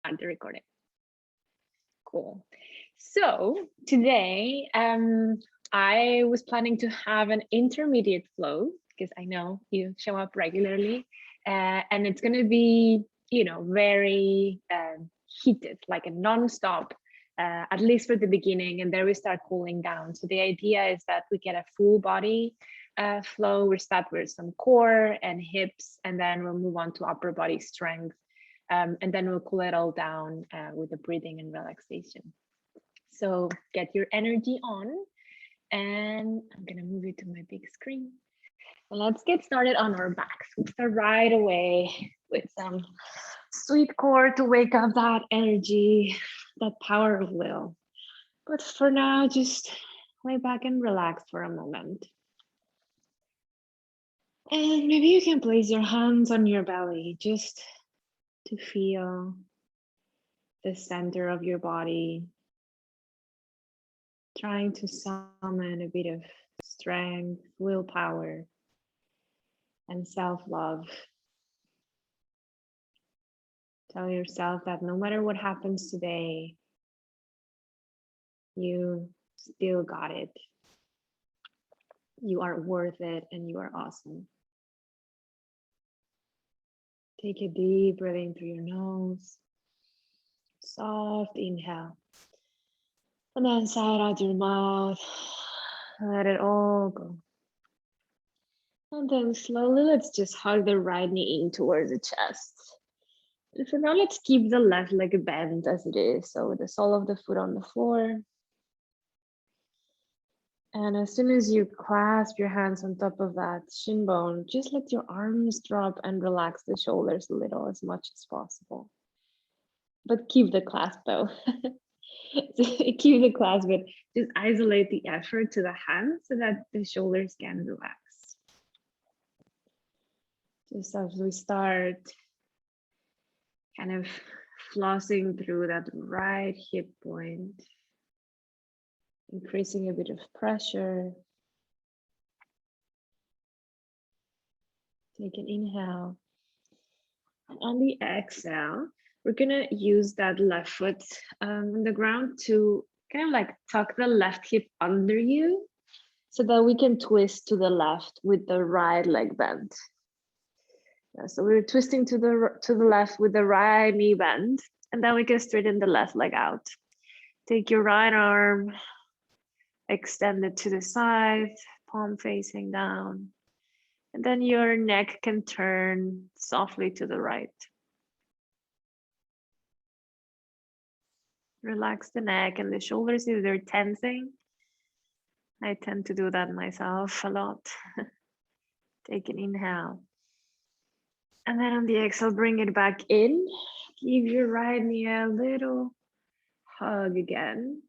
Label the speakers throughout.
Speaker 1: start the recording. Cool. So today, I was planning to have an intermediate flow because I know you show up regularly, and it's going to be, very heated, like a non-stop, at least for the beginning, and then we start cooling down. So the idea is that we get a full body flow. We start with some core and hips, and then we'll move on to upper body strength. And then we'll cool it all down with the breathing and relaxation. So get your energy on, and I'm gonna move it to my big screen. And let's get started on our backs. We'll start right away with some sweet core to wake up that energy, that power of will. But for now, just lay back and relax for a moment. And maybe you can place your hands on your belly just to feel the center of your body, trying to summon a bit of strength, willpower, and self-love. Tell yourself that no matter what happens today, you still got it. You are worth it and you are awesome. Take a deep breath in through your nose. Soft inhale. And then sigh out your mouth. Let it all go. And then slowly, let's just hug the right knee in towards the chest. And for now, let's keep the left leg bent as it is. So with the sole of the foot on the floor. And as soon as you clasp your hands on top of that shin bone, just let your arms drop and relax the shoulders a little, as much as possible. But keep the clasp though. Keep the clasp, but just isolate the effort to the hands so that the shoulders can relax. Just as we start kind of flossing through that right hip point, increasing a bit of pressure. Take an inhale. And on the exhale, we're gonna use that left foot on the ground to kind of like tuck the left hip under you so that we can twist to the left with the right leg bent. Yeah, so we're twisting to the left with the right knee bend, and then we can straighten the left leg out. Take your right arm, extend it to the side, palm facing down. And then your neck can turn softly to the right. Relax the neck and the shoulders if they're tensing. I tend to do that myself a lot. Take an inhale. And then on the exhale, bring it back in. Give your right knee a little hug again.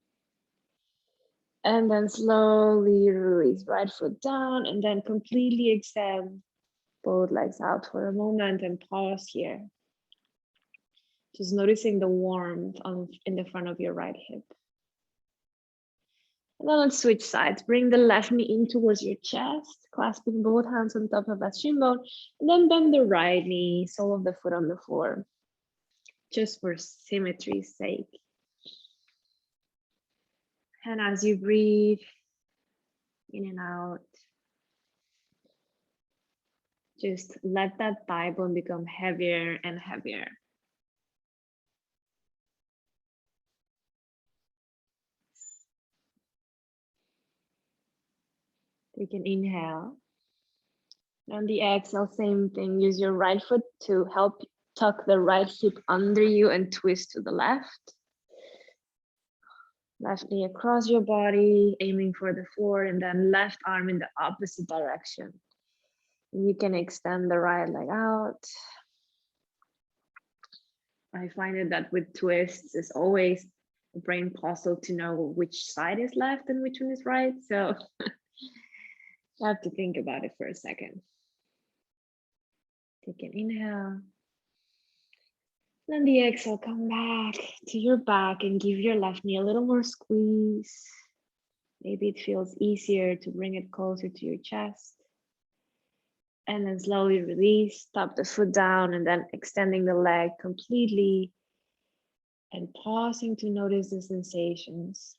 Speaker 1: And then slowly release right foot down and then completely extend both legs out for a moment and pause here. Just noticing the warmth in the front of your right hip. And then let's switch sides. Bring the left knee in towards your chest, clasping both hands on top of that shin bone, and then bend the right knee, sole of the foot on the floor, just for symmetry's sake. And as you breathe in and out, just let that thigh bone become heavier and heavier. Take an inhale. On the exhale, same thing. Use your right foot to help tuck the right hip under you and twist to the left. Left knee across your body, aiming for the floor, and then left arm in the opposite direction. And you can extend the right leg out. I find it that with twists, it's always a brain puzzle to know which side is left and which one is right. So I have to think about it for a second. Take an inhale. Then the exhale, come back to your back and give your left knee a little more squeeze. Maybe it feels easier to bring it closer to your chest. And then slowly release, tap the foot down, and then extending the leg completely And pausing to notice the sensations.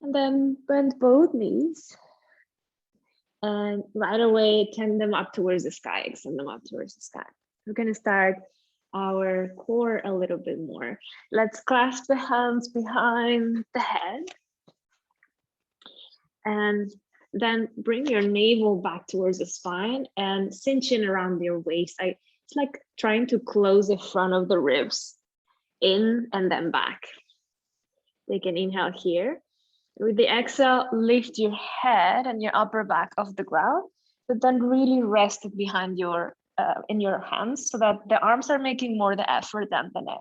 Speaker 1: And then bend both knees. And right away, tend them up towards the sky, extend them up towards the sky. We're gonna start our core a little bit more. Let's clasp the hands behind the head. And then bring your navel back towards the spine and cinch in around your waist. It's like trying to close the front of the ribs in and then back. Take an inhale here. With the exhale, lift your head and your upper back off the ground, but then really rest it behind your in your hands so that the arms are making more the effort than the neck.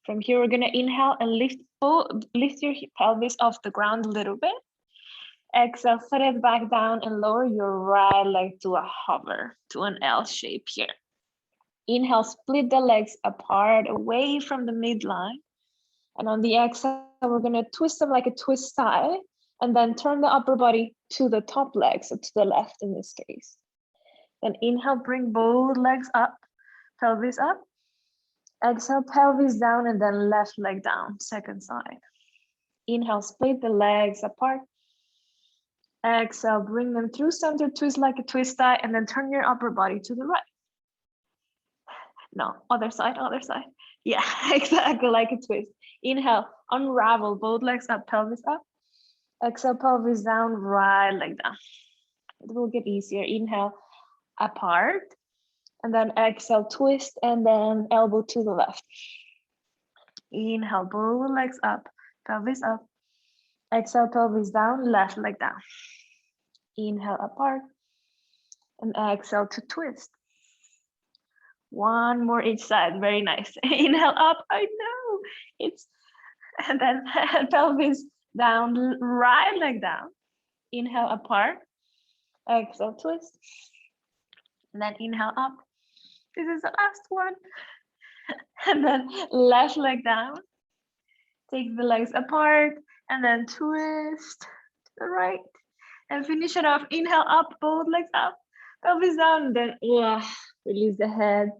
Speaker 1: From here, we're gonna inhale and lift your pelvis off the ground a little bit. Exhale, set it back down and lower your right leg to a hover, to an L shape here. Inhale, split the legs apart away from the midline. And on the exhale, we're gonna twist them like a twist tie, and then turn the upper body to the top leg, so to the left in this case. Then inhale, bring both legs up, pelvis up. Exhale, pelvis down, and then left leg down, second side. Inhale, split the legs apart. Exhale, bring them through center, twist like a twist tie, and then turn your upper body to the right. No, other side. Yeah, exactly like a twist. Inhale, unravel, both legs up, pelvis up. Exhale, pelvis down, right leg down. It will get easier. Inhale, apart. And then exhale, twist, and then elbow to the left. Inhale, both legs up, pelvis up. Exhale, pelvis down, left leg down. Inhale, apart. And exhale to twist. One more each side, very nice. Inhale up, I know. And then pelvis down, right leg down. Inhale, apart. Exhale, twist. And then inhale up. This is the last one. And then left leg down. Take the legs apart and then twist to the right. And finish it off. Inhale up, both legs up. Pelvis down, and then release the head.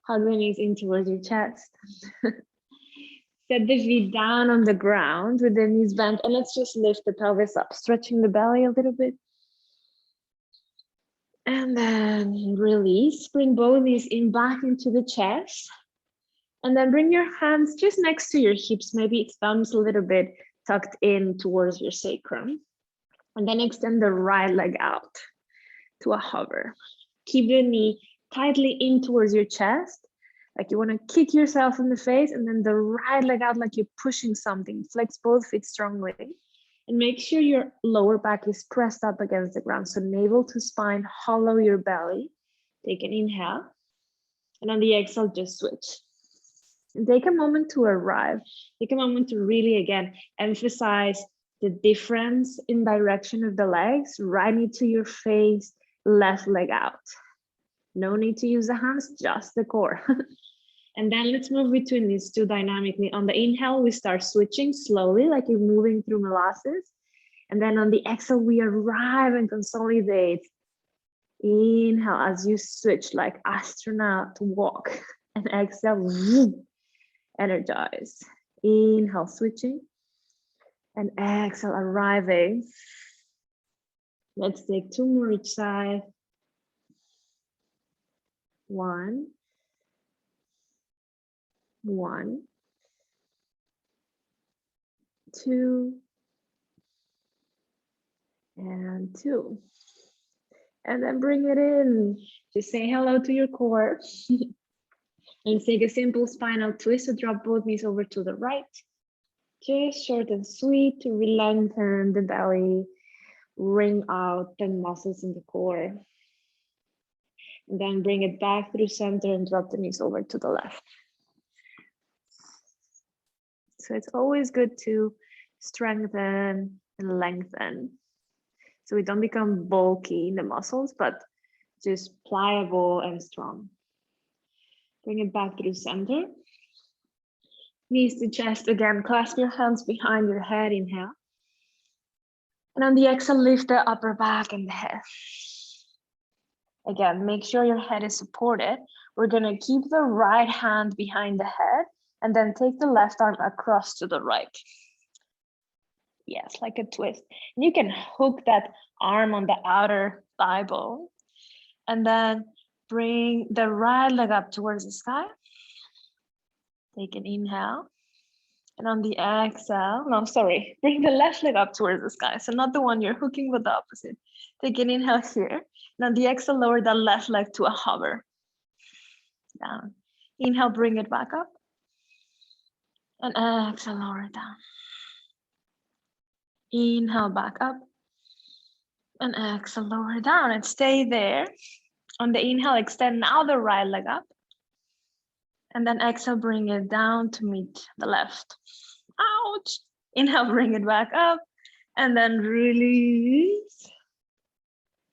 Speaker 1: Hug the knees in towards your chest. Set the feet down on the ground with the knees bent, and let's just lift the pelvis up, stretching the belly a little bit. And then release, bring both knees in back into the chest. And then bring your hands just next to your hips, maybe thumbs a little bit tucked in towards your sacrum. And then extend the right leg out to a hover. Keep the knee tightly in towards your chest, like you want to kick yourself in the face, and then the right leg out like you're pushing something. Flex both feet strongly. And make sure your lower back is pressed up against the ground. So navel to spine, hollow your belly. Take an inhale. And on the exhale, just switch. And take a moment to arrive. Take a moment to really, again, emphasize the difference in direction of the legs. Right knee to your face, left leg out. No need to use the hands, just the core. And then let's move between these two dynamically. On the inhale, we start switching slowly, like you're moving through molasses. And then on the exhale, we arrive and consolidate. Inhale as you switch like astronaut walk. And exhale, energize. Inhale, switching. And exhale, arriving. Let's take two more each side. 1, 2, and 2. And then bring it in. Just say hello to your core. And take a simple spinal twist to drop both knees over to the right. Just short and sweet to lengthen the belly, wring out the muscles in the core. And then bring it back through center and drop the knees over to the left. So it's always good to strengthen and lengthen. So we don't become bulky in the muscles, but just pliable and strong. Bring it back through center. Knees to chest again. Clasp your hands behind your head. Inhale. And on the exhale, lift the upper back and the head. Again, make sure your head is supported. We're gonna keep the right hand behind the head and then take the left arm across to the right. Yes, like a twist. And you can hook that arm on the outer thigh bone and then bring the right leg up towards the sky. Take an inhale. And on the exhale, no, sorry, bring the left leg up towards the sky. So not the one you're hooking, but the opposite. Take an inhale here. And on the exhale, lower the left leg to a hover. Down. Inhale, bring it back up. And exhale, lower it down. Inhale, back up. And exhale, lower it down and stay there. On the inhale, extend now the right leg up. And then exhale, bring it down to meet the left. Ouch. Inhale, bring it back up. And then release.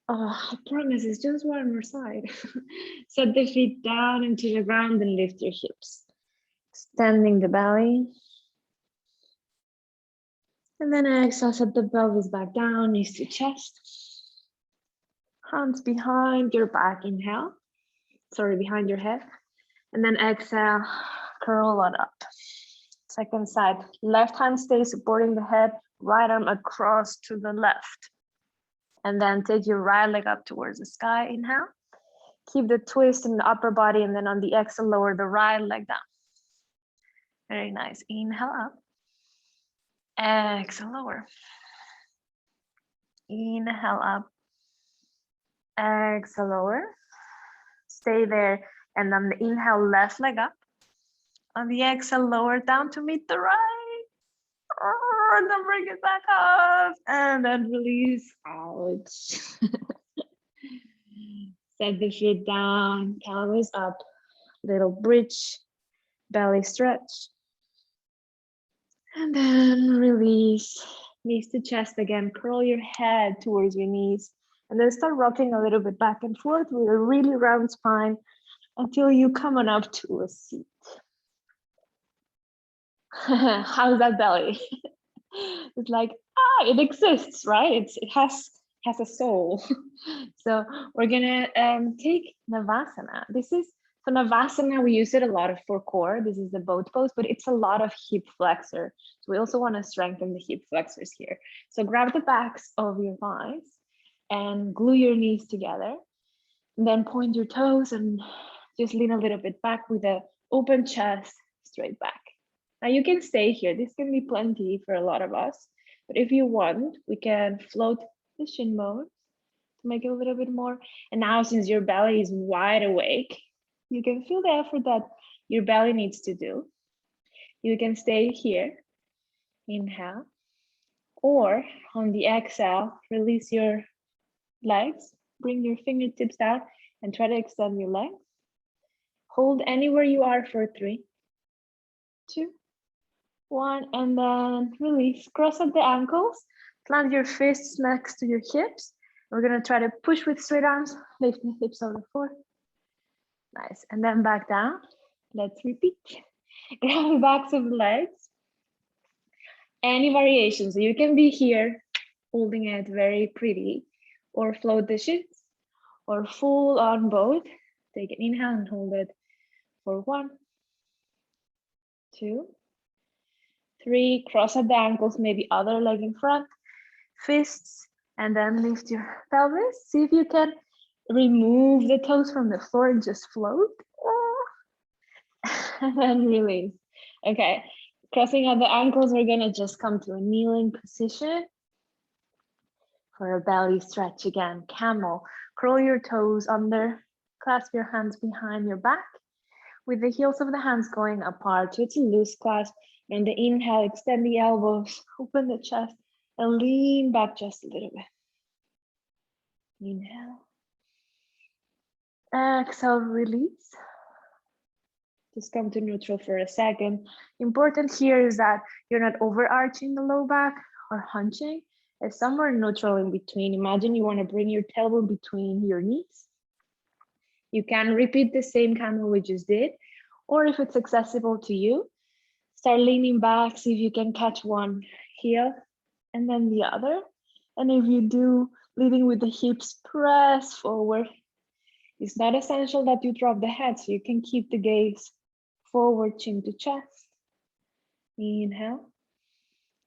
Speaker 1: Oh, I promise it's just one more side. Set the feet down into the ground and lift your hips. Extending the belly. And then exhale, set the pelvis back down, knees to chest. Hands behind your back, inhale. Sorry, behind your head. And then exhale, curl on up. Second side, left hand stays supporting the head, right arm across to the left. And then take your right leg up towards the sky, inhale. Keep the twist in the upper body, and then on the exhale, lower the right leg down. Very nice, inhale up. Exhale, lower. Inhale up. Exhale, lower. Stay there. And on the inhale, left leg up. On the exhale, lower down to meet the right. And then bring it back up. And then release out. Set the feet down, pelvis up. Little bridge, belly stretch. And then release. Knees to chest again. Curl your head towards your knees. And then start rocking a little bit back and forth with a really round spine until you come on up to a seat. How's that belly? It's like, it exists, right? It has a soul. So we're gonna take Savasana. So Savasana, we use it a lot for core. This is the boat pose, but it's a lot of hip flexor. So we also want to strengthen the hip flexors here. So grab the backs of your thighs and glue your knees together. And then point your toes and just lean a little bit back with an open chest, straight back. Now you can stay here. This can be plenty for a lot of us. But if you want, we can float the shin bones to make it a little bit more. And now since your belly is wide awake, you can feel the effort that your belly needs to do. You can stay here, inhale, or on the exhale, release your legs, bring your fingertips down and try to extend your legs. Hold anywhere you are for 3, 2, 1, and then release. Cross up the ankles, plant your fists next to your hips. We're gonna try to push with straight arms, lift the hips over the floor. Nice, and then back down. Let's repeat. Grab the backs of the legs. Any variation, so you can be here, holding it very pretty, or float the shins, or full on both. Take an inhale and hold it for 1, 2, 3. Cross up the ankles, maybe other leg in front, fists, and then lift your pelvis. See if you can remove the toes from the floor and just float. And then release. Okay, crossing out the ankles, we're gonna just come to a kneeling position for a belly stretch again. Camel, curl your toes under, clasp your hands behind your back with the heels of the hands going apart. So it's a loose clasp. And the inhale, extend the elbows, open the chest, and lean back just a little bit. Inhale. Exhale, release. Just come to neutral for a second. Important here is that you're not overarching the low back or hunching. It's somewhere neutral in between. Imagine you want to bring your tailbone between your knees. You can repeat the same camel we just did, or if it's accessible to you, start leaning back, see if you can catch one heel and then the other. And if you do, leading with the hips, press forward It's not essential that you drop the head, so you can keep the gaze forward, chin to chest. Inhale.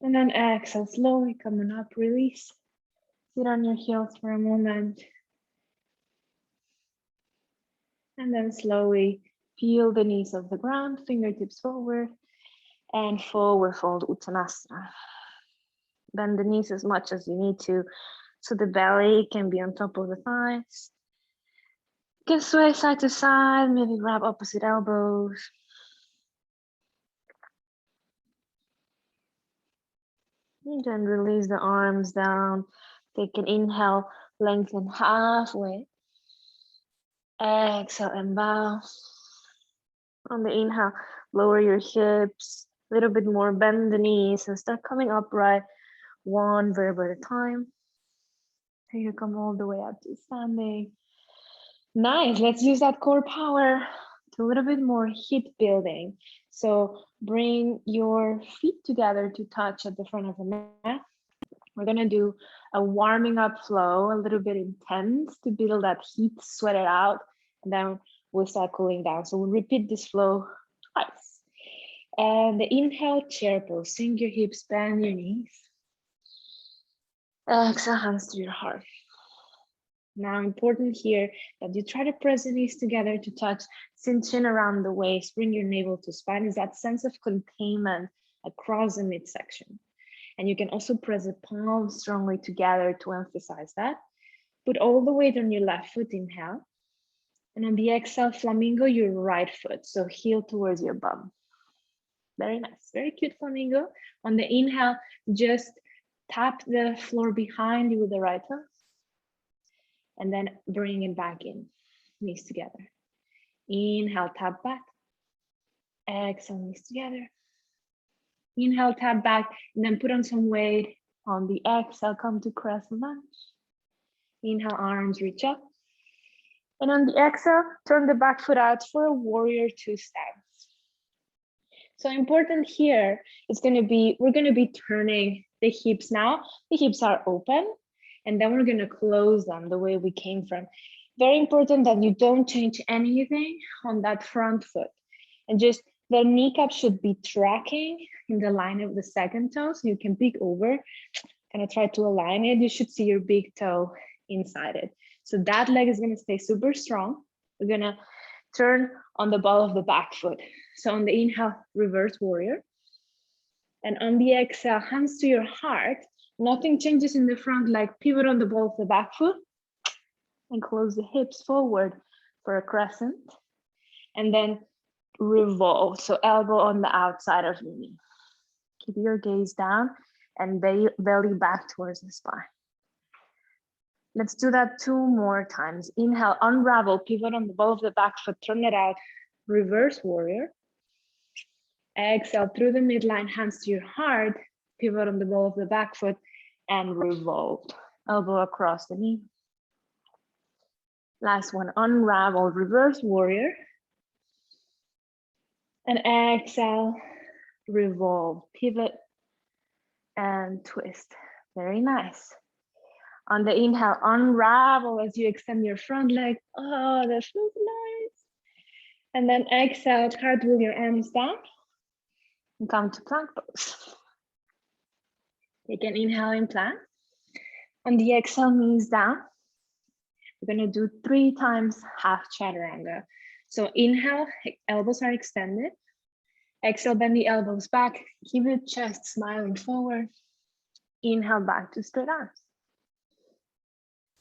Speaker 1: And then exhale, slowly coming up, release. Sit on your heels for a moment. And then slowly peel the knees off the ground, fingertips forward, and forward fold Uttanasana. Bend the knees as much as you need to, so the belly can be on top of the thighs. You can sway side to side, maybe grab opposite elbows. And then release the arms down. Take an inhale, lengthen halfway. Exhale and bow. On the inhale, lower your hips, a little bit more, bend the knees and start coming upright, one vertebra at a time. So you come all the way up to standing. Nice, let's use that core power to a little bit more hip building. So bring your feet together to touch at the front of the mat. We're gonna do a warming up flow, a little bit intense to build that heat, sweat it out, and then we'll start cooling down. So we'll repeat this flow twice. And the inhale, chair pose, sink your hips, bend your knees. Exhale, hands to your heart. Now, important here that you try to press the knees together to touch, chin around the waist, bring your navel to spine. Is that sense of containment across the midsection. And you can also press the palms strongly together to emphasize that. Put all the weight on your left foot, inhale. And on the exhale, flamingo, your right foot. So heel towards your bum. Very nice, very cute flamingo. On the inhale, just tap the floor behind you with the right toe. And then bring it back in, knees together. Inhale, tap back. Exhale, knees together. Inhale, tap back, and then put on some weight. On the exhale, come to crescent lunge. Inhale, arms reach up. And on the exhale, turn the back foot out for a warrior two stance. So important here is gonna be, we're gonna be turning the hips now. The hips are open. And then we're gonna close them the way we came from. Very important that you don't change anything on that front foot. And just the kneecap should be tracking in the line of the second toe. So you can peek over, kind of try to align it. You should see your big toe inside it. So that leg is gonna stay super strong. We're gonna turn on the ball of the back foot. So on the inhale, reverse warrior. And on the exhale, hands to your heart. Nothing changes in the front, like pivot on the ball of the back foot and close the hips forward for a crescent. And then revolve, so elbow on the outside of your knee. Keep your gaze down and belly back towards the spine. Let's do that 2 more times. Inhale, unravel, pivot on the ball of the back foot, turn it out, reverse warrior. Exhale through the midline, hands to your heart, pivot on the ball of the back foot and revolve. Elbow across the knee. Last one, unravel, reverse warrior. And exhale, revolve, pivot and twist. Very nice. On the inhale, unravel as you extend your front leg. Oh, that feels nice. And then exhale, cartwheel your arms down and come to plank pose. Take an inhale in plank. On the exhale, knees down. We're gonna do 3 times half chaturanga. So inhale, elbows are extended. Exhale, bend the elbows back. Keep your chest smiling forward. Inhale, back to straight arms.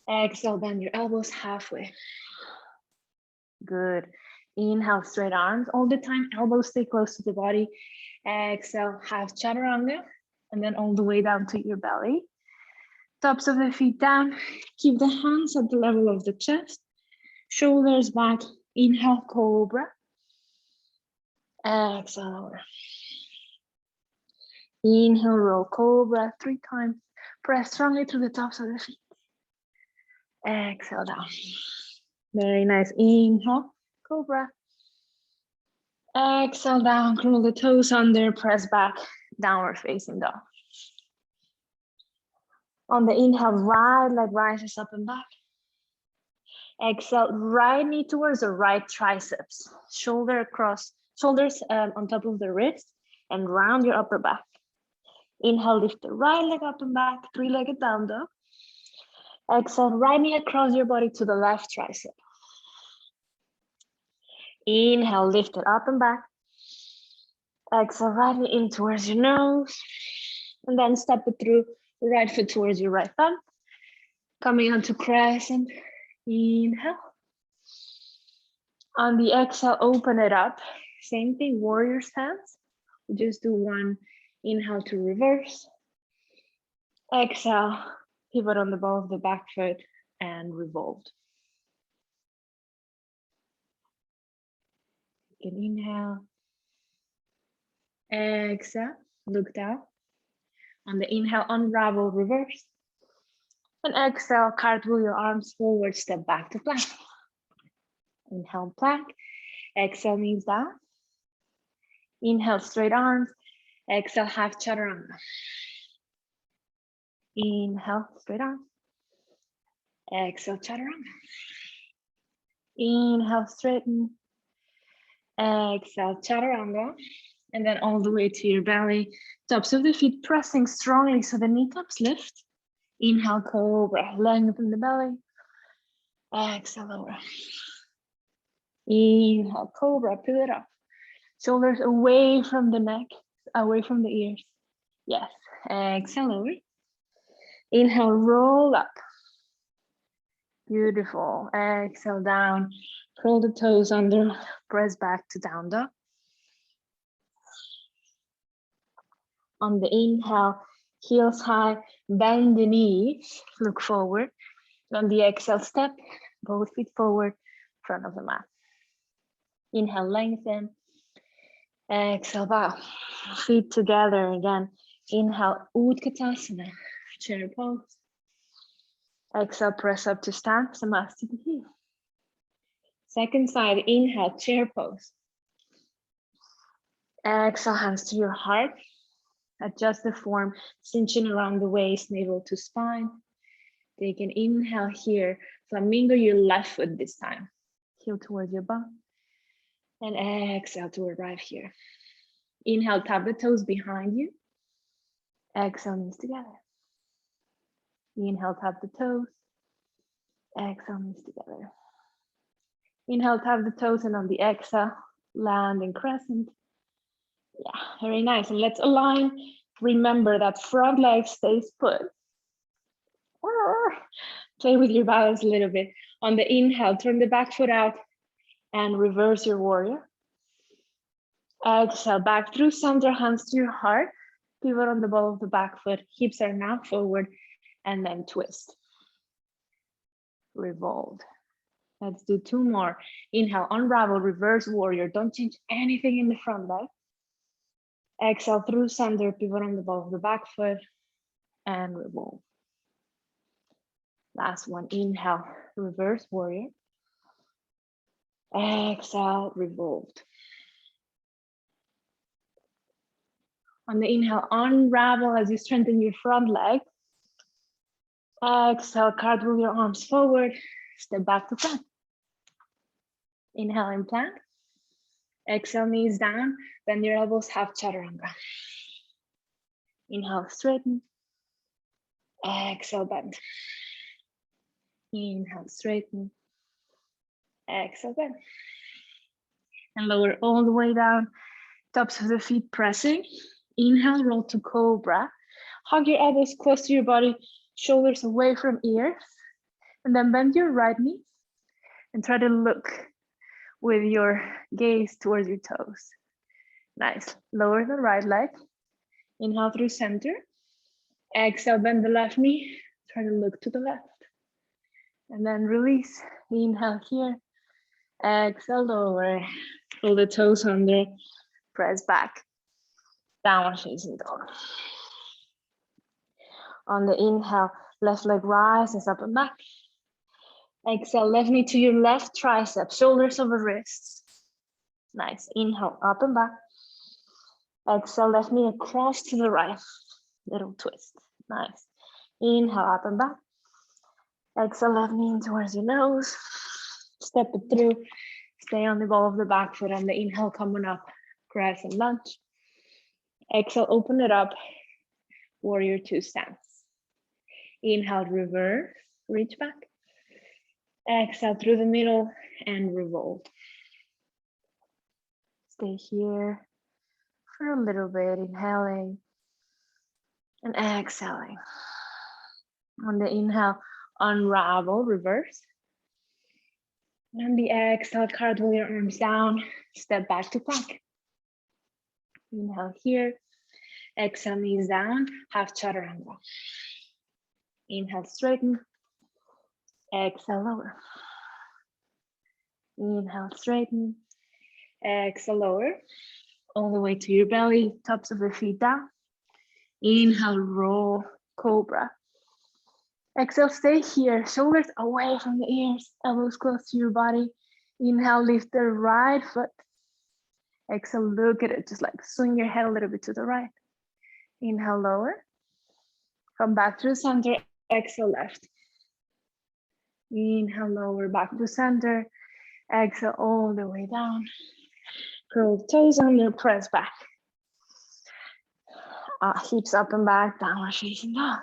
Speaker 1: Exhale, bend your elbows halfway. Good. Inhale, straight arms. All the time, elbows stay close to the body. Exhale, half chaturanga. And then all the way down to your belly. Tops of the feet down. Keep the hands at the level of the chest. Shoulders back. Inhale, cobra. Exhale, over. Inhale, roll cobra 3 times. Press strongly through the tops of the feet. Exhale down. Very nice. Inhale, cobra. Exhale down, curl the toes under, press back, downward facing dog. On the inhale, right leg rises up and back. Exhale, right knee towards the right triceps. Shoulders on top of the wrist and round your upper back. Inhale, lift the right leg up and back, three-legged down dog. Exhale, right knee across your body to the left tricep. Inhale, lift it up and back. Exhale, right knee in towards your nose. And then step it through right foot towards your right thumb. Coming onto crescent. Inhale. On the exhale, open it up. Same thing, warrior stance. We just do one inhale to reverse. Exhale, pivot on the ball of the back foot and revolve. You can inhale. Exhale, look down. On the inhale, unravel, reverse. And exhale, cartwheel your arms forward, step back to plank. Inhale, plank. Exhale, knees down. Inhale, straight arms. Exhale, half chaturanga. Inhale, straight arms. Exhale, chaturanga. Inhale, straighten. Exhale, chaturanga. And then all the way to your belly. Tops of the feet pressing strongly so the kneecaps lift. Inhale, cobra, lengthen the belly. Exhale, lower. Inhale, cobra, pivot up. Shoulders away from the neck, away from the ears. Yes, exhale, lower. Inhale, roll up. Beautiful. Exhale, down. Curl the toes under, press back to down dog. On the inhale, heels high, bend the knees, look forward. On the exhale, step both feet forward, front of the mat. Inhale, lengthen. Exhale, bow. Feet together again. Inhale, Utkatasana, chair pose. Exhale, press up to stand, Samasthiti. Second side, inhale, chair pose. Exhale, hands to your heart. Adjust the form, cinching around the waist, navel to spine. Take an inhale here. Flamingo your left foot this time. Heel towards your bum. And exhale to arrive here. Inhale, tap the toes behind you. Exhale, knees together. Inhale, tap the toes. Exhale, knees together. Inhale, tap the toes, and on the exhale, land in crescent. Yeah, very nice. And let's align. Remember that front leg stays put. Play with your balance a little bit. On the inhale, turn the back foot out and reverse your warrior. Exhale, back through center, hands to your heart. Pivot on the ball of the back foot. Hips are now forward and then twist. Revolve. Let's do two more. Inhale, unravel, reverse warrior. Don't change anything in the front leg. Exhale through center, pivot on the ball of the back foot and revolve. Last one, inhale, reverse warrior. Exhale, revolved. On the inhale, unravel as you strengthen your front leg. Exhale, cartwheel your arms forward, step back to plank. Inhale in plank. Exhale, knees down, bend your elbows, half chaturanga. Inhale, straighten. Exhale, bend. Inhale, straighten. Exhale, bend. And lower all the way down, tops of the feet pressing. Inhale, roll to cobra. Hug your elbows close to your body, shoulders away from ears. And then bend your right knee and try to look with your gaze towards your toes. Nice. Lower the right leg. Inhale through center. Exhale, bend the left knee. Try to look to the left. And then release. Inhale here. Exhale, lower. Pull the toes under. Press back. Downward facing dog. On the inhale, left leg rises up and back. Exhale, left knee to your left tricep, shoulders over wrists. Nice. Inhale, up and back. Exhale, left knee across to the right. Little twist. Nice. Inhale, up and back. Exhale, left knee in towards your nose. Step it through. Stay on the ball of the back foot on the inhale, coming up, crescent lunge. Exhale, open it up, warrior two stance. Inhale, reverse, reach back. Exhale through the middle and revolve. Stay here for a little bit, inhaling and exhaling. On the inhale, unravel, reverse. And on the exhale, cartwheel your arms down, step back to plank. Inhale here, exhale, knees down, half chaturanga. Inhale, straighten. Exhale, lower. Inhale, straighten. Exhale, lower. All the way to your belly, tops of the feet down. Inhale, roll, cobra. Exhale, stay here, shoulders away from the ears, elbows close to your body. Inhale, lift the right foot. Exhale, look at it, just like swing your head a little bit to the right. Inhale, lower. Come back to the center, exhale, left. Inhale, lower, back to center. Exhale, all the way down. Curl the toes under, press back. Hips up and back, downward facing dog.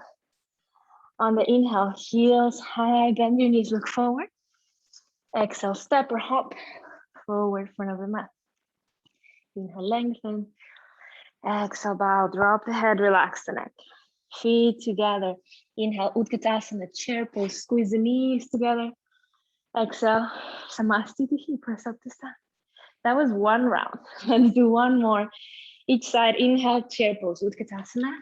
Speaker 1: On the inhale, heels high, bend your knees, look forward. Exhale, step or hop forward, front of the mat. Inhale, lengthen. Exhale, bow, drop the head, relax the neck. Feet together. Inhale, Utkatasana, chair pose, squeeze the knees together. Exhale, Samastitihi, press up to stand. That was one round. Let's do one more. Each side, inhale, chair pose, Utkatasana.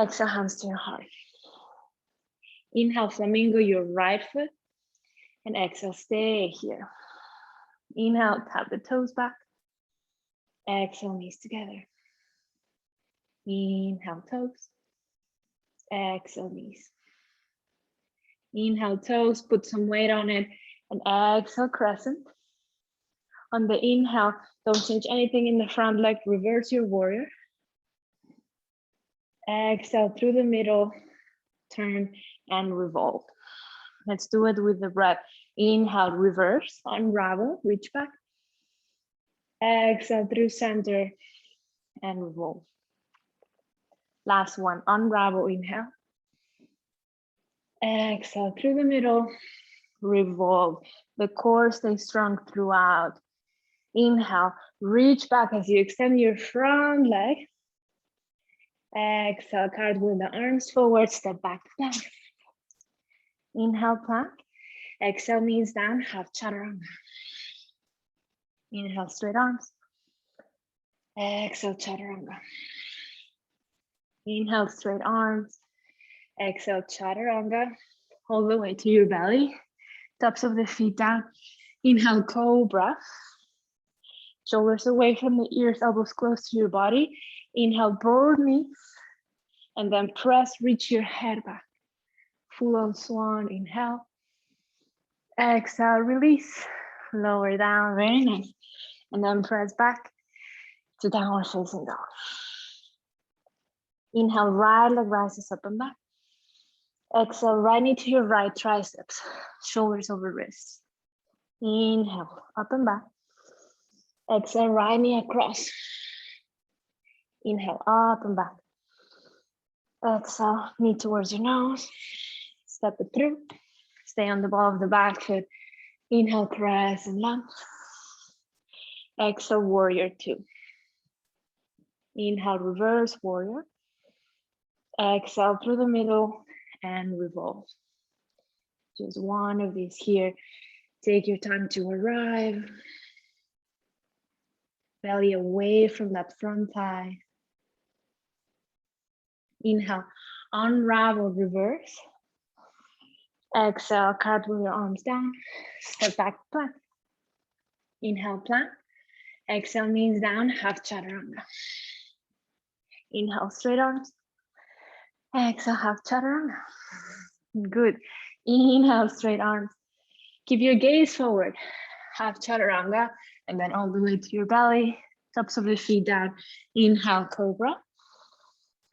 Speaker 1: Exhale, hands to your heart. Inhale, flamingo, your right foot. And exhale, stay here. Inhale, tap the toes back. Exhale, knees together. Inhale, toes. Exhale, knees. Inhale, toes, put some weight on it. And exhale, crescent. On the inhale, don't change anything in the front leg. Reverse your warrior. Exhale through the middle, turn and revolve. Let's do it with the breath. Inhale, reverse, unravel, reach back. Exhale through center and revolve. Last one, unravel, inhale. Exhale through the middle, revolve. The core stays strong throughout. Inhale, reach back as you extend your front leg. Exhale, cartwheel the arms forward, step back to plank. Inhale, plank. Exhale, knees down, half chaturanga. Inhale, straight arms. Exhale, chaturanga. Inhale, straight arms. Exhale, chaturanga. All the way to your belly. Tops of the feet down. Inhale, cobra. Shoulders away from the ears, elbows close to your body. Inhale, both knees. And then press, reach your head back. Full on swan, inhale. Exhale, release. Lower down, very nice. And then press back to downward facing dog. Inhale, right leg rises up and back. Exhale, right knee to your right triceps. Shoulders over wrists. Inhale, up and back. Exhale, right knee across. Inhale, up and back. Exhale, knee towards your nose. Step it through. Stay on the ball of the back foot. Inhale, crescent lunge. Exhale, warrior two. Inhale, reverse warrior. Exhale through the middle and revolve. Just one of these here. Take your time to arrive. Belly away from that front thigh. Inhale, unravel, reverse. Exhale, cartwheel your arms down. Step back, plank. Inhale, plank. Exhale, knees down, half chaturanga. Inhale, straight arms. Exhale, half chaturanga. Good. Inhale, straight arms. Keep your gaze forward. Half chaturanga, and then all the way to your belly. Tops of the feet down. Inhale, cobra.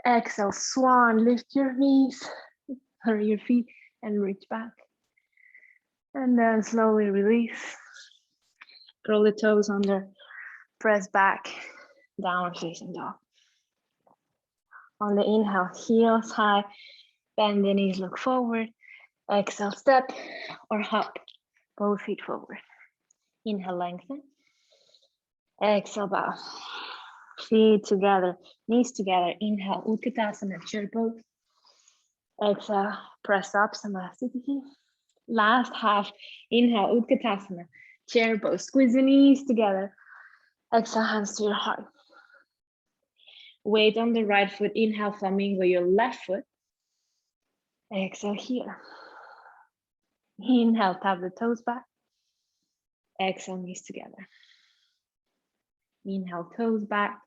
Speaker 1: Exhale, swan. Lift your knees or your feet and reach back. And then slowly release. Curl the toes under, press back, downward facing dog. On the inhale, heels high, bend the knees, look forward. Exhale, step or hop, both feet forward. Inhale, lengthen. Exhale, bow. Feet together, knees together. Inhale, Utkatasana, chair pose. Exhale, press up, Samasthiti. Last half, inhale, Utkatasana, chair pose. Squeeze the knees together. Exhale, hands to your heart. Weight on the right foot. Inhale, flamingo, your left foot. Exhale here. Inhale, tap the toes back. Exhale, knees together. Inhale, toes back.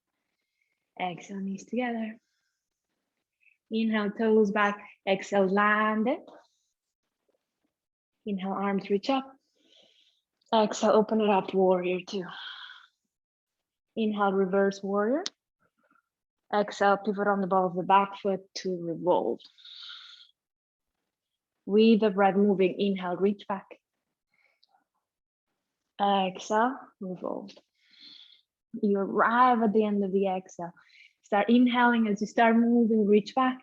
Speaker 1: Exhale, knees together. Inhale, toes back. Exhale, land it. Inhale, arms reach up. Exhale, open it up, warrior two. Inhale, reverse warrior. Exhale, pivot on the ball of the back foot to revolve. With the breath moving, inhale, reach back. Exhale, revolve. You arrive at the end of the exhale. Start inhaling as you start moving, reach back.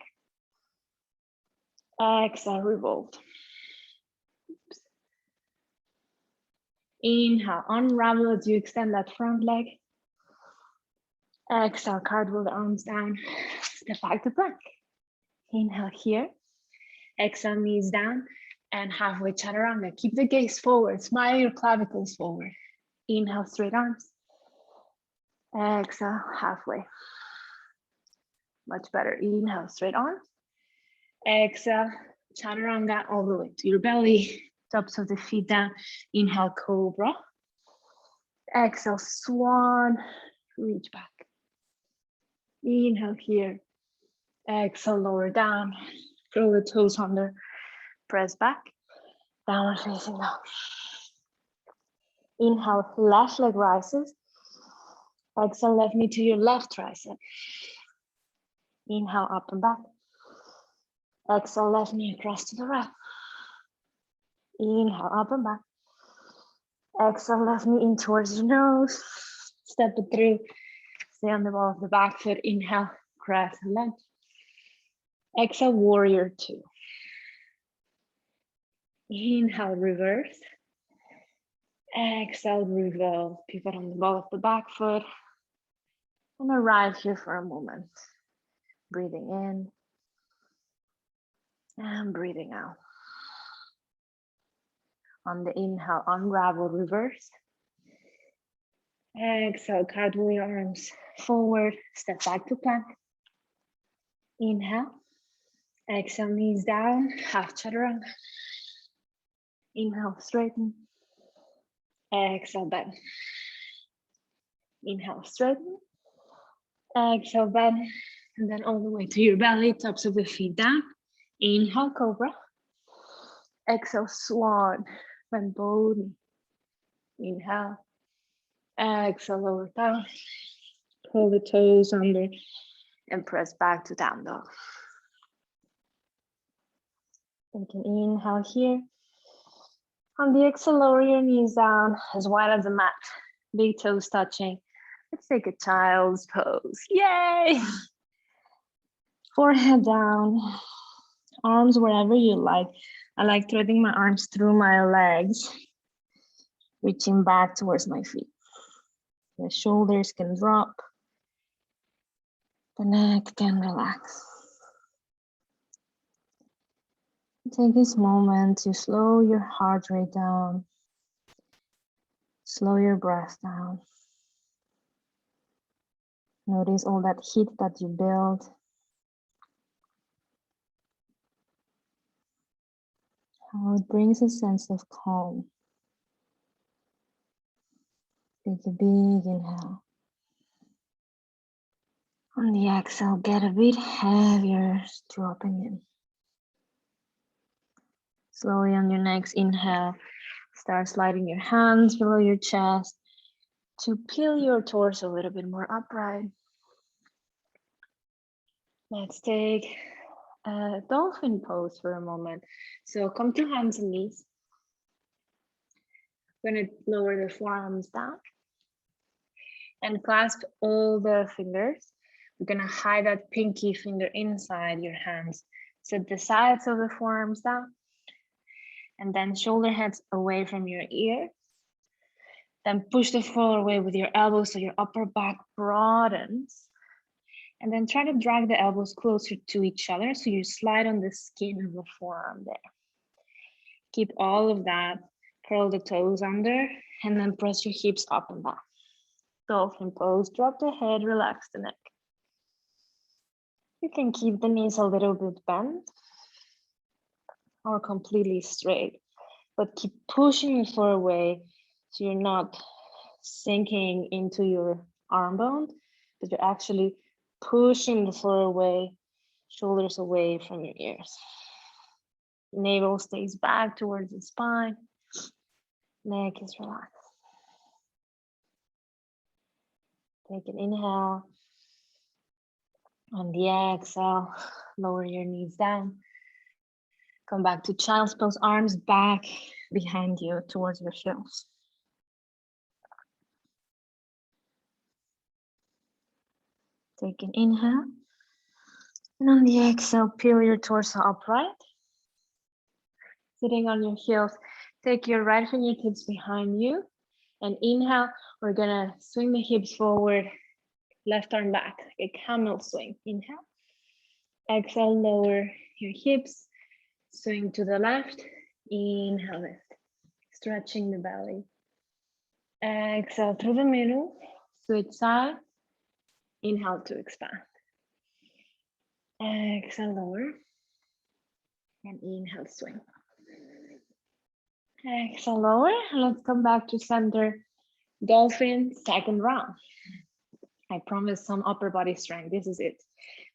Speaker 1: Exhale, revolve. Oops. Inhale, unravel as you extend that front leg. Exhale, cartwheel the arms down. Step back to plank. Inhale here. Exhale, knees down. And halfway chaturanga. Keep the gaze forward. Smile your clavicles forward. Inhale, straight arms. Exhale, halfway. Much better. Inhale, straight arms. Exhale, chaturanga all the way to your belly. Tops of the feet down. Inhale, cobra. Exhale, swan. Reach back. Inhale here. Exhale, lower down. Curl the toes under. Press back. Downward facing dog. Inhale, left leg rises. Exhale, left knee to your left tricep. Inhale, up and back. Exhale, left knee across to the right. Inhale, up and back. Exhale, left knee in towards your nose. Step it through. Stay on the ball of the back foot. Inhale, crescent lunge. Exhale, warrior two. Inhale, reverse. Exhale, revolve. Pivot on the ball of the back foot. And arrive here for a moment. Breathing in. And breathing out. On the inhale, unravel, reverse. Exhale, cartwheel your arms forward. Step back to plank. Inhale. Exhale, knees down. Half chaturanga. Inhale, straighten. Exhale, bend. Inhale, straighten. Exhale, bend. And then all the way to your belly, tops of the feet down. Inhale, cobra. Exhale, swan. Bend both knees. Inhale. Exhale, lower down. Pull the toes under and press back to down dog. Take an inhale here. On the exhale, lower your knees down as wide as the mat. Big toes touching. Let's take a child's pose. Yay! Forehead down. Arms wherever you like. I like threading my arms through my legs. Reaching back towards my feet. The shoulders can drop. The neck can relax. Take this moment to slow your heart rate down. Slow your breath down. Notice all that heat that you build. How it brings a sense of calm. Take a big inhale. On the exhale, get a bit heavier, dropping in. Slowly on your next inhale, start sliding your hands below your chest to peel your torso a little bit more upright. Let's take a dolphin pose for a moment. So come to hands and knees. We're gonna lower the forearms down and clasp all the fingers. We're gonna hide that pinky finger inside your hands. Set the sides of the forearms down and then shoulder heads away from your ear. Then push the floor away with your elbows so your upper back broadens. And then try to drag the elbows closer to each other so you slide on the skin of the forearm there. Keep all of that. Curl the toes under and then press your hips up and back. Dolphin pose, drop the head, relax the neck. You can keep the knees a little bit bent or completely straight, but keep pushing the floor away so you're not sinking into your arm bone, but you're actually pushing the floor away, shoulders away from your ears. Navel stays back towards the spine. Neck is relaxed. Take an inhale. On the exhale, lower your knees down. Come back to child's pose, arms back behind you towards your heels. Take an inhale. And on the exhale, peel your torso upright. Sitting on your heels, take your right fingertips behind you. And inhale, we're gonna swing the hips forward, left arm back, like a camel swing. Inhale. Exhale, lower your hips, swing to the left. Inhale, lift, stretching the belly. Exhale through the middle, switch side. Inhale to expand. Exhale, lower. And inhale, swing. Exhale, lower. Let's come back to center. Dolphin, second round. I promise some upper body strength. This is it.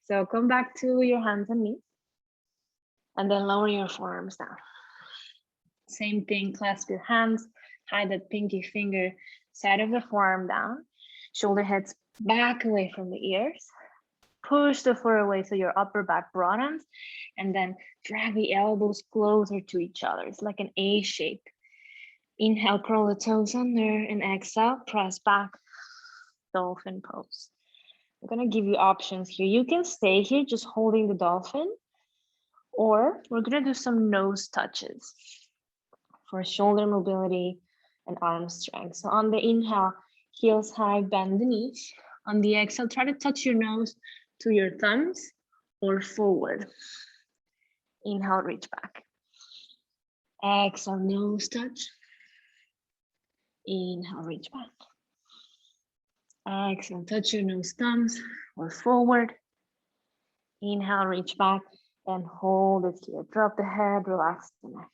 Speaker 1: So come back to your hands and knees. And then lower your forearms down. Same thing, clasp your hands. Hide that pinky finger, side of the forearm down. Shoulder heads back away from the ears. Push the floor away so your upper back broadens. And then drag the elbows closer to each other. It's like an A shape. Inhale, curl the toes under, and exhale, press back, dolphin pose. I'm gonna give you options here. You can stay here just holding the dolphin, or we're gonna do some nose touches for shoulder mobility and arm strength. So on the inhale, heels high, bend the knees. On the exhale, try to touch your nose to your thumbs or forward. Inhale, reach back. Exhale, nose touch. Inhale, reach back. Exhale, touch your nose, thumbs or forward. Inhale, reach back and hold it here. Drop the head, relax the neck.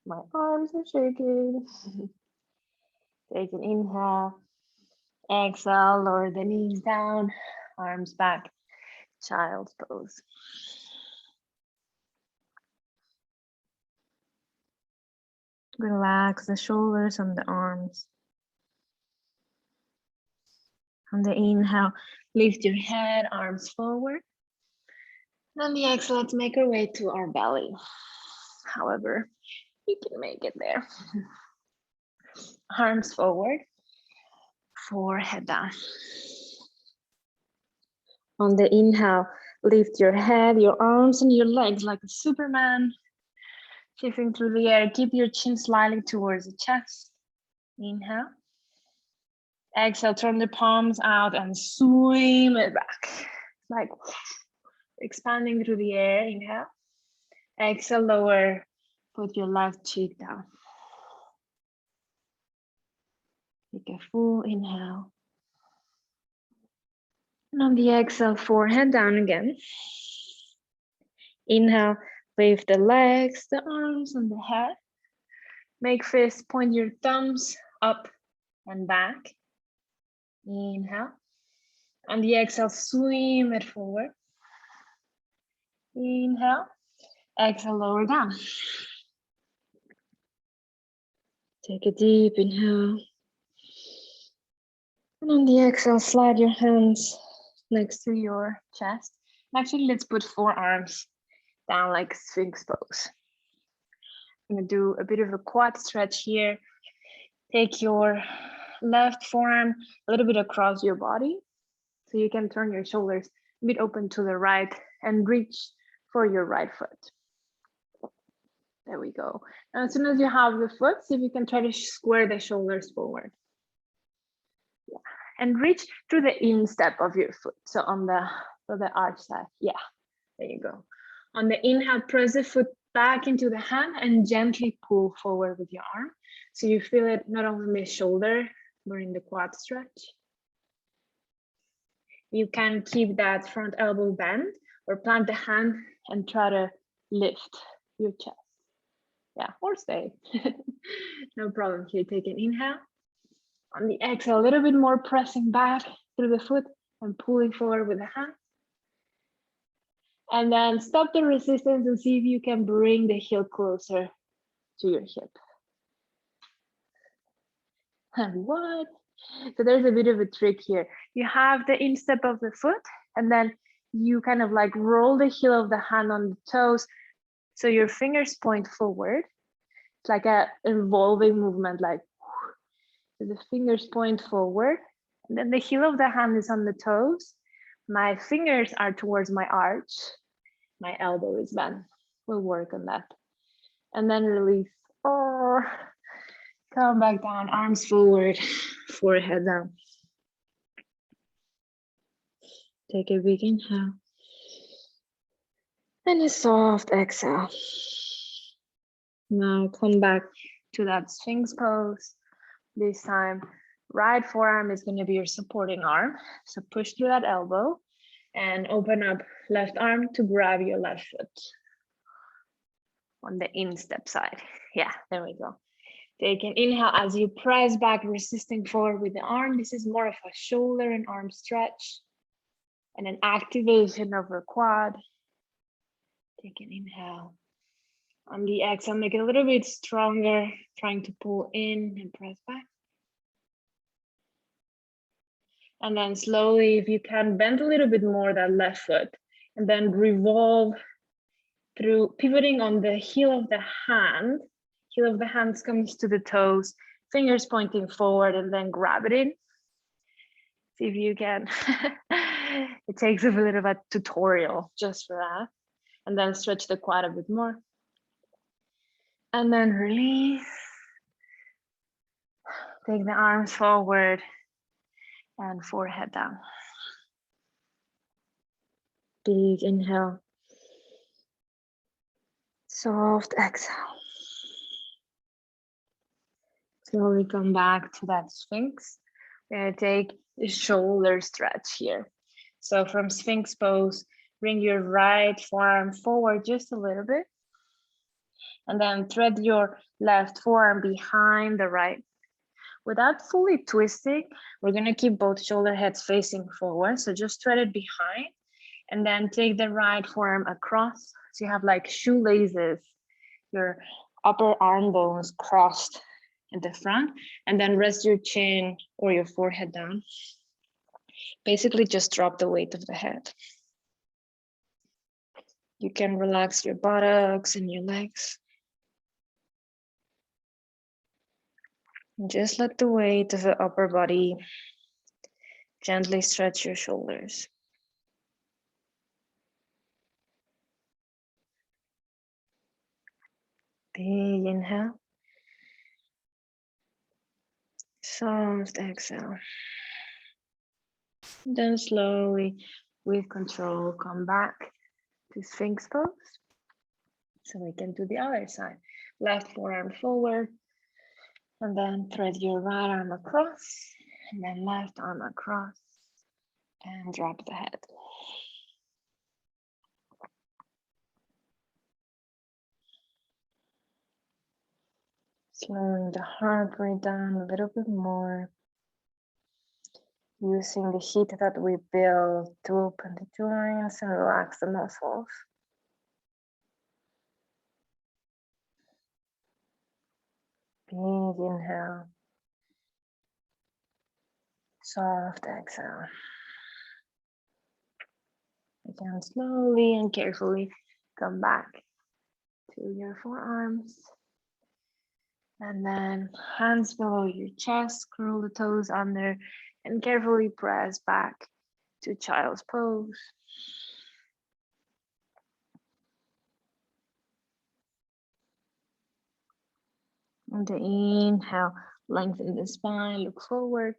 Speaker 1: My arms are shaking. Take an inhale. Exhale, lower the knees down, arms back, child's pose. Relax the shoulders and the arms. On the inhale, lift your head, arms forward. And on the exhale, let's make our way to our belly. However, you can make it there. Arms forward, forehead down. On the inhale, lift your head, your arms, and your legs like a Superman. Shifting through the air, keep your chin slightly towards the chest. Inhale. Exhale, turn the palms out and swim it back. Like expanding through the air. Inhale. Exhale, lower. Put your left cheek down. Take a full inhale. And on the exhale, forehead down again. Inhale, lift the legs, the arms, and the head. Make fists, point your thumbs up and back. Inhale. On the exhale, swim it forward. Inhale. Exhale, lower down. Take a deep inhale. And on the exhale, slide your hands next to your chest. And actually, let's put forearms down like Sphinx pose. I'm gonna do a bit of a quad stretch here. Take your left forearm a little bit across your body, so you can turn your shoulders a bit open to the right and reach for your right foot. There we go. And as soon as you have the foot, see if you can try to square the shoulders forward. Yeah. And reach through the instep of your foot. So on the arch side. Yeah, there you go. On the inhale, press the foot back into the hand and gently pull forward with your arm. So you feel it not only in the shoulder, but in the quad stretch. You can keep that front elbow bent or plant the hand and try to lift your chest. Yeah, or stay. No problem here. Take an inhale. On the exhale, a little bit more pressing back through the foot and pulling forward with the hand. And then stop the resistance and see if you can bring the heel closer to your hip. And what? So there's a bit of a trick here. You have the instep of the foot, and then you kind of like roll the heel of the hand on the toes. So your fingers point forward. It's like a evolving movement, like so the fingers point forward. And then the heel of the hand is on the toes. My fingers are towards my arch. My elbow is bent. We'll work on that. And then release. Oh, come back down, arms forward, forehead down. Take a big inhale. And a soft exhale. Now come back to that Sphinx pose. This time, right forearm is going to be your supporting arm. So push through that elbow and open up left arm to grab your left foot on the instep side. Yeah, there we go. Take an inhale as you press back, resisting forward with the arm. This is more of a shoulder and arm stretch and an activation of your quad. Take an inhale. On the exhale, make it a little bit stronger, trying to pull in and press back. And then slowly, if you can, bend a little bit more that left foot and then revolve through pivoting on the heel of the hand. Heel of the hands comes to the toes, fingers pointing forward, and then grab it in. See if you can. It takes a bit of a tutorial just for that. And then stretch the quad a bit more. And then release. Take the arms forward and forehead down. Big inhale. Soft exhale. Slowly come back to that Sphinx. We're gonna take the shoulder stretch here. So from Sphinx pose, bring your right forearm forward just a little bit. And then thread your left forearm behind the right. Without fully twisting, we're gonna keep both shoulder heads facing forward. So just thread it behind and then take the right forearm across. So you have like shoelaces, your upper arm bones crossed in the front, and then rest your chin or your forehead down. Basically just drop the weight of the head. You can relax your buttocks and your legs. And just let the weight of the upper body gently stretch your shoulders. Big inhale. Soft exhale. Then slowly, with control, come back to Sphinx pose. So we can do the other side. Left forearm forward, and then thread your right arm across, and then left arm across, and drop the head. Slowing the heart rate down a little bit more. Using the heat that we build to open the joints and relax the muscles. Big inhale. Soft exhale. Again, slowly and carefully come back to your forearms. And then hands below your chest, curl the toes under, and carefully press back to child's pose. On the inhale, lengthen the spine, look forward.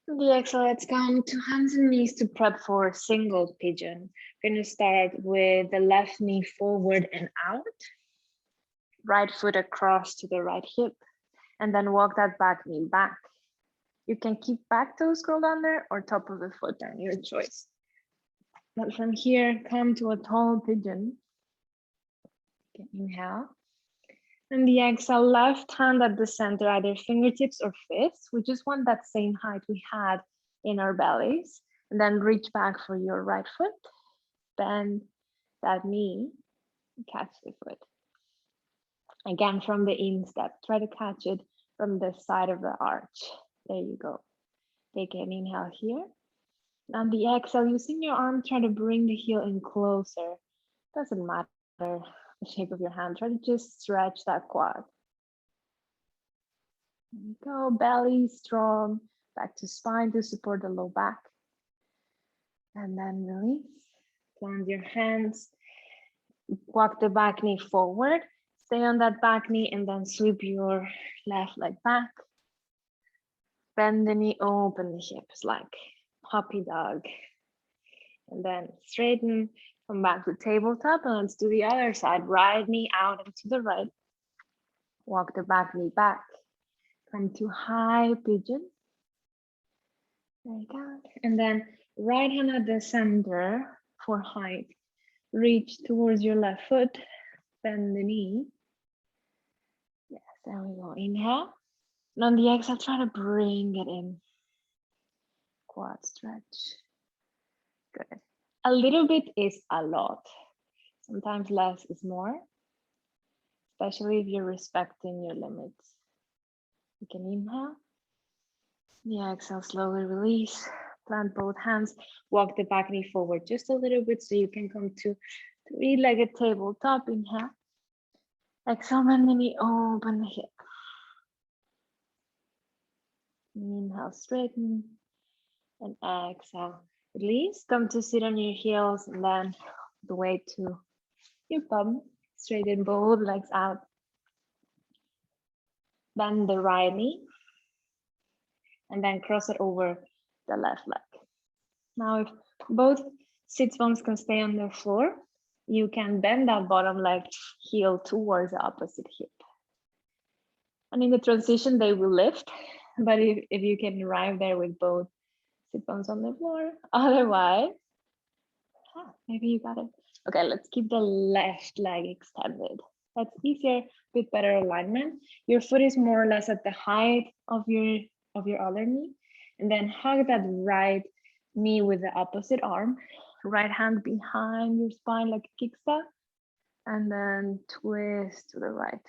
Speaker 1: On the exhale, let's come to hands and knees to prep for single pigeon. We're going to start with the left knee forward and out. Right foot across to the right hip, and then walk that back knee back. You can keep back toes curled under or top of the foot down, your choice. But from here, come to a tall pigeon. Inhale. And the exhale, left hand at the center, either fingertips or fists. We just want that same height we had in our bellies. And then reach back for your right foot. Bend that knee, catch the foot. Again, from the instep, try to catch it from the side of the arch. There you go. Take an inhale here. On the exhale, using your arm, try to bring the heel in closer. Doesn't matter the shape of your hand. Try to just stretch that quad. There you go. Belly strong. Back to spine to support the low back. And then release. Plant your hands. Walk the back knee forward. Stay on that back knee and then sweep your left leg back. Bend the knee, open the hips like puppy dog. And then straighten, come back to tabletop, and let's do the other side. Right knee out and to the right. Walk the back knee back. Come to high pigeon. There you go. And then right hand at the center for height. Reach towards your left foot. Bend the knee. Yes, there we go. Inhale. And on the exhale, try to bring it in. Quad stretch. Good. A little bit is a lot. Sometimes less is more, especially if you're respecting your limits. You can inhale. The exhale, slowly release. Plant both hands. Walk the back knee forward just a little bit so you can come to three-legged tabletop. Inhale. Exhale, bend the knee, open the hip. Inhale, straighten. And exhale, release. Come to sit on your heels and then the way to your bum. Straighten both legs out. Bend the right knee. And then cross it over the left leg. Now, if both sit bones can stay on the floor, you can bend that bottom leg heel towards the opposite hip. And in the transition, they will lift. But if you can arrive there with both sit bones on the floor, otherwise, maybe you got it. Okay, let's keep the left leg extended. That's easier, bit better alignment. Your foot is more or less at the height of your other knee, and then hug that right knee with the opposite arm. Right hand behind your spine like a kickstep, and then twist to the right.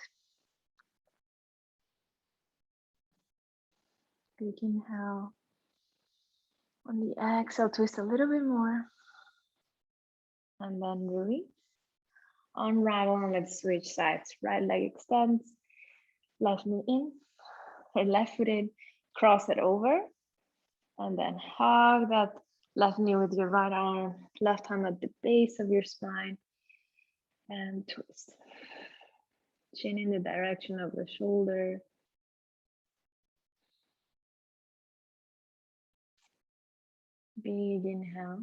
Speaker 1: Big inhale. On the exhale, twist a little bit more, and then release. Unravel, and let's switch sides. Right leg extends, left knee in, or left foot in, cross it over, and then hug that left knee with your right arm, left hand at the base of your spine, and twist. Chin in the direction of the shoulder. Big inhale.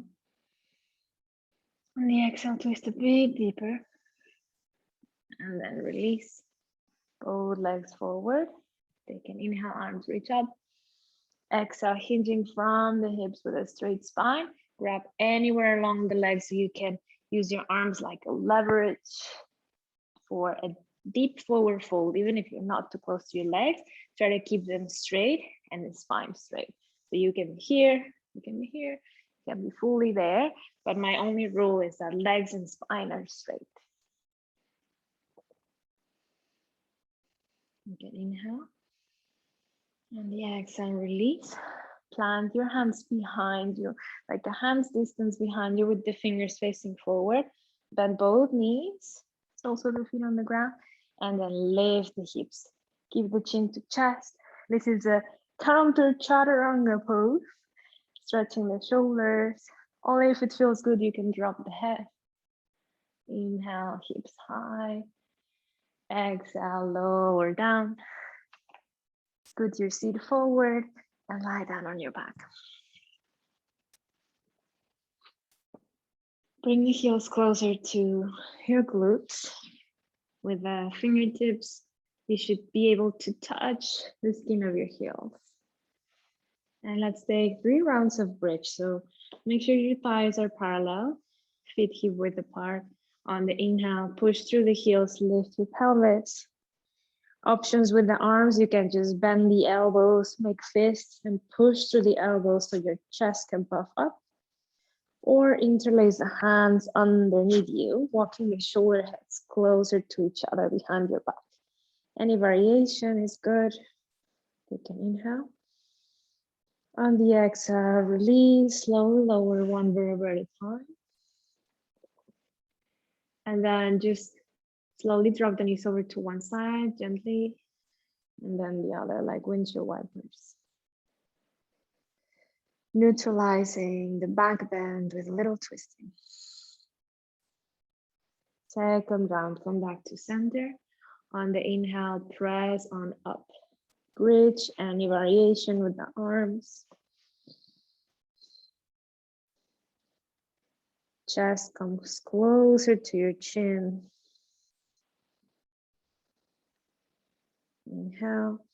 Speaker 1: On the exhale, twist a bit deeper. And then release. Both legs forward. Take an inhale, arms reach up. Exhale, hinging from the hips with a straight spine. Grab anywhere along the legs so you can use your arms like a leverage for a deep forward fold. Even if you're not too close to your legs, try to keep them straight and the spine straight. So you can be here, you can be here, you can be fully there. But my only rule is that legs and spine are straight. You can inhale. And the exhale, release. Plant your hands behind you, like a hand's distance behind you with the fingers facing forward. Bend both knees, also the feet on the ground, and then lift the hips. Keep the chin to chest. This is a counter chaturanga pose. Stretching the shoulders. Only if it feels good, you can drop the head. Inhale, hips high. Exhale, lower down. Scoot your seat forward and lie down on your back. Bring the heels closer to your glutes. With the fingertips, you should be able to touch the skin of your heels. And let's take 3 rounds of bridge. So make sure your thighs are parallel, feet hip width apart. On the inhale, push through the heels, lift your pelvis. Options with the arms, you can just bend the elbows, make fists, and push through the elbows so your chest can puff up. Or interlace the hands underneath you, walking the shoulder heads closer to each other behind your back. Any variation is good. You can inhale. On the exhale, release, slowly lower one vertebra at a time. And then just slowly drop the knees over to one side, gently, and then the other, like windshield wipers. Neutralizing the back bend with a little twisting. Second round, come back to center. On the inhale, press on up. Bridge, any variation with the arms. Chest comes closer to your chin. Inhale.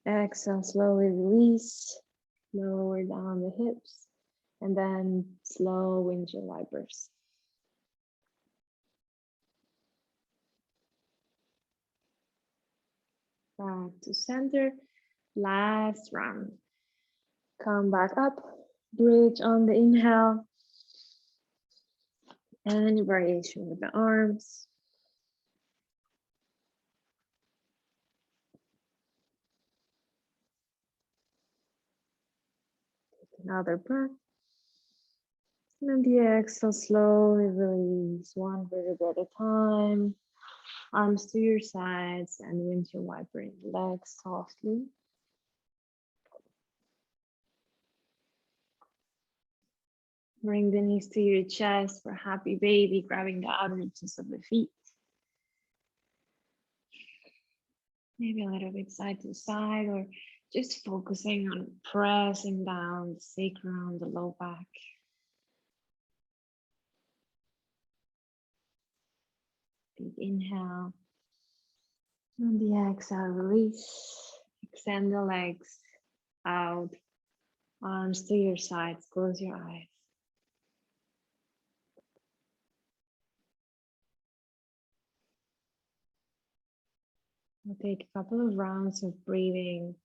Speaker 1: Exhale, slowly release. Lower down the hips. And then slow windshield wipers. Back to center. Last round. Come back up. Bridge on the inhale. Any variation with the arms. Take another breath. And then the exhale, slowly release one vertebra at a time. Arms to your sides and windshield wiper the legs softly. Bring the knees to your chest for happy baby, grabbing the outer edges of the feet. Maybe a little bit side to side, or just focusing on pressing down the sacrum, the low back. Big inhale. On the exhale, release. Extend the legs out. Arms to your sides. Close your eyes. We'll take a couple of rounds of breathing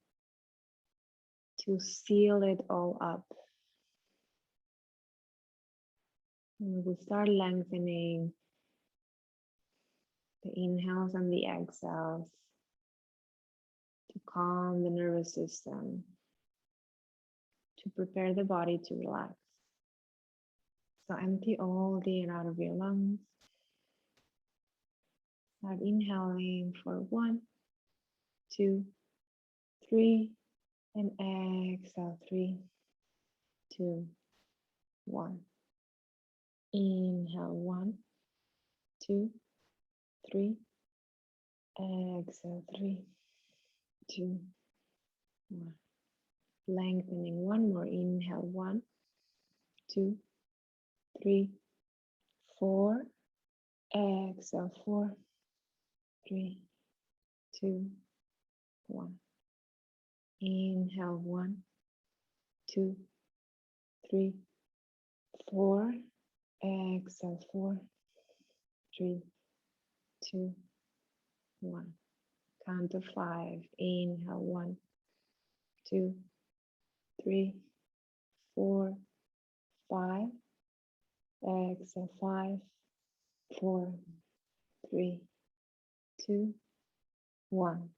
Speaker 1: to seal it all up. And we'll start lengthening the inhales and the exhales to calm the nervous system, to prepare the body to relax. So empty all the in and out of your lungs. Start inhaling for 1, 2, 3, and exhale 3, 2, 1. Inhale 1, 2, 3. Exhale 3, 2, 1. Lengthening one more. Inhale 1, 2, 3, 4. Exhale 4, 3, 2, 1. Inhale 1, 2, 3, 4. Exhale 4, 3, 2, 1. Count to 5. Inhale 1, 2, 3, 4, 5. Exhale 5, 4, 3, 2, 1.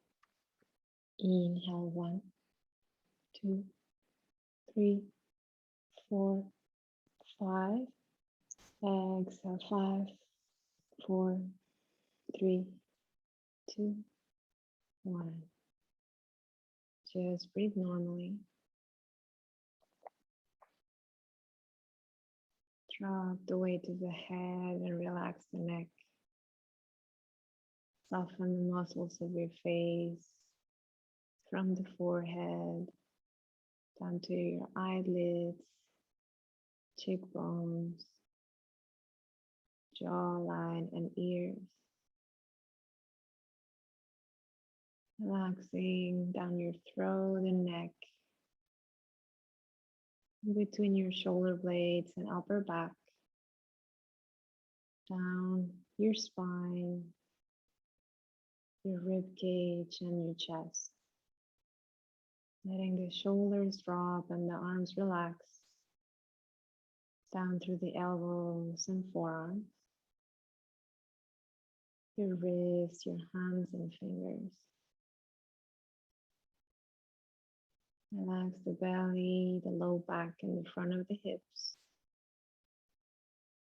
Speaker 1: Inhale 1, 2, 3, 4, 5. Exhale 5, 4, 3, 2, One. Just breathe normally. Drop the weight of the head and relax the neck. Soften the muscles of your face from the forehead down to your eyelids, cheekbones, jawline, and ears. Relaxing down your throat and neck, between your shoulder blades and upper back, down your spine, your rib cage, and your chest. Letting the shoulders drop and the arms relax down through the elbows and forearms, your wrists, your hands and fingers. Relax the belly, the low back, and the front of the hips.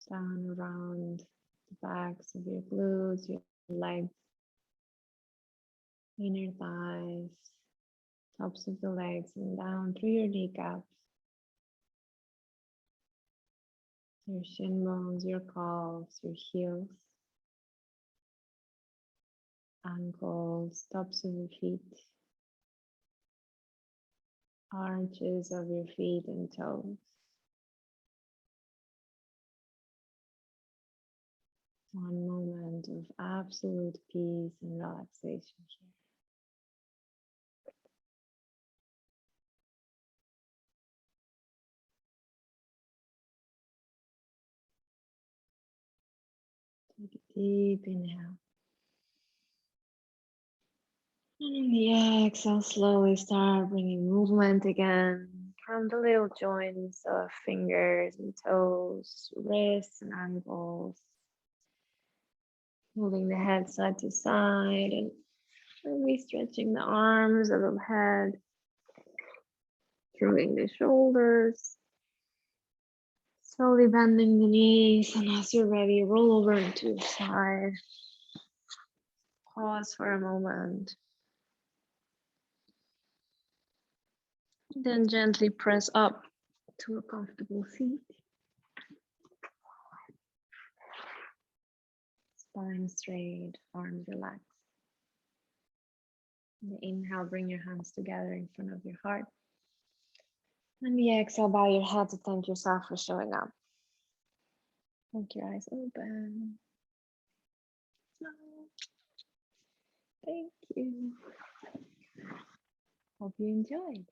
Speaker 1: Down around the backs of your glutes, your legs, inner thighs, tops of the legs, and down through your kneecaps, your shin bones, your calves, your heels, ankles, tops of your feet, arches of your feet and toes. One moment of absolute peace and relaxation here. Take a deep inhale. And in the exhale, slowly start bringing movement again from the little joints of fingers and toes, wrists and ankles. Moving the head side to side and slowly stretching the arms overhead, throwing the shoulders, slowly bending the knees, and as you're ready, roll over into the side. Pause for a moment. Then gently press up to a comfortable seat. Spine straight, arms relaxed. On the inhale, bring your hands together in front of your heart. And the exhale, bow your head to thank yourself for showing up. Keep your eyes open. Thank you. Hope you enjoyed.